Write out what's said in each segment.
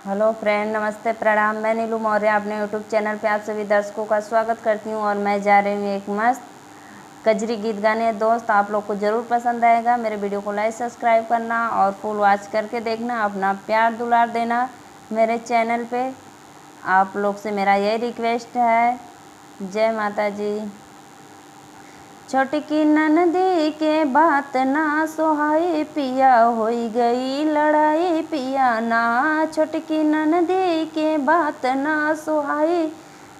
Hello friend, नमस्ते, प्रणाम। मैं नीलू मौर्य अपने यूट्यूब चैनल पे आप सभी दर्शकों का स्वागत करती हूँ और मैं जा रही हूँ एक मस्त कजरी गीत गाने। दोस्त, आप लोग को ज़रूर पसंद आएगा। मेरे वीडियो को लाइक सब्सक्राइब करना और फुल वॉच करके देखना, अपना प्यार दुलार देना मेरे चैनल पे। आप लोग से मेरा यही रिक्वेस्ट है। जय माता जी। छोटकी ननदी के बात ना सोहाई पिया, होई गई लड़ाई पिया ना। छोटकी ननदी के बात ना सोहाई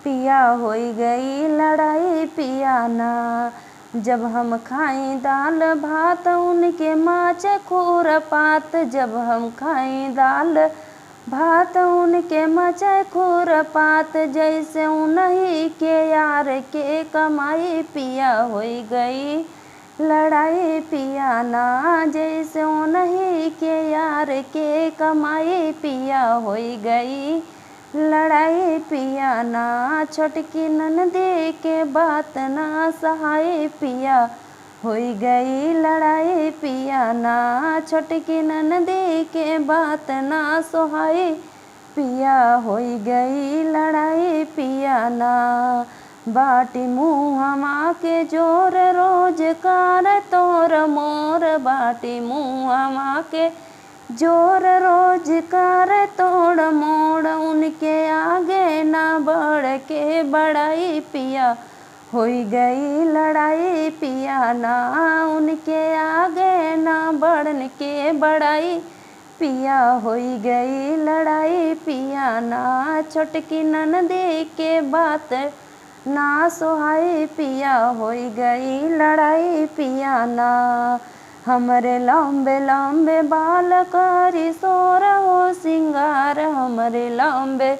पिया, होई गई लड़ाई पिया ना। जब हम खाई दाल भात उनके माचे खुरपात, जब हम खाई दाल भात उनके मचे खुरपात। जैसे उन्हीं के यार के कमाई पिया, होई गई लड़ाई पिया ना। जैसे उन्हीं के यार के कमाई पिया, होई गई लड़ाई पिया ना। छोटकी ननदी के बात ना सहाय पिया, होई गई लड़ाई पिया ना। छोटकी ननदी के बात ना सोहाई पिया, होई गई लड़ाई पिया ना। बाटी मुँहमा के जोर रोजगार तोर मोर, बाटी मुँहमा के जोर रोजगार तोड़ मोड़। उनके आगे ना बढ़ के बड़ाई पिया, होई गई लड़ाई पिया ना। उनके आगे ना बढ़न के बड़ाई पिया, होई गई लड़ाई पिया ना। छोटकी ननदी के बात ना सोहाई पिया, होई गई लड़ाई पिया ना। हमरे लंबे लंबे बाल करी सोर हो सिंगार, हमरे लंबे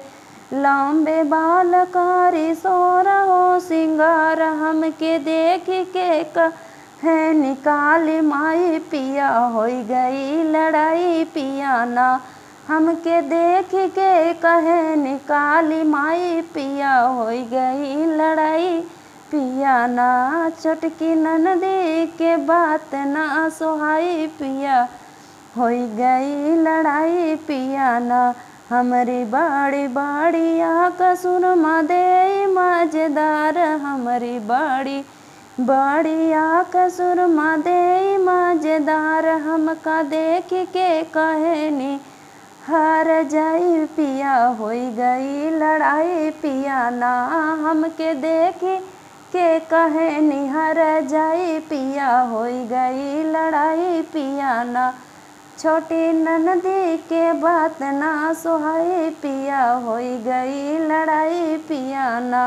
लंबे बाल करी सोर हो सिंगार। हमके देख के कहे निकाली माई पिया, होई गई लड़ाई पिया ना। हमके देख के कहे निकाली माई पिया, होई गई लड़ाई पिया ना। छोटकी ननदी के बात ना सोहाई पिया, होई गई लड़ाई पिया ना। हमारी बाड़ी बाड़िया कसुरमा दे मजेदार, हमारी बाड़ी बाड़िया कसुरमा दे मजेदार। हमका देख के कहनी हार जाई पिया, होई गई लड़ाई पिया ना। हमके देख के कहनी हार जाई पिया, होई गई लड़ाई पिया ना। छोटी ननदी के बात ना सोहाई पिया, होई गई लड़ाई पिया ना।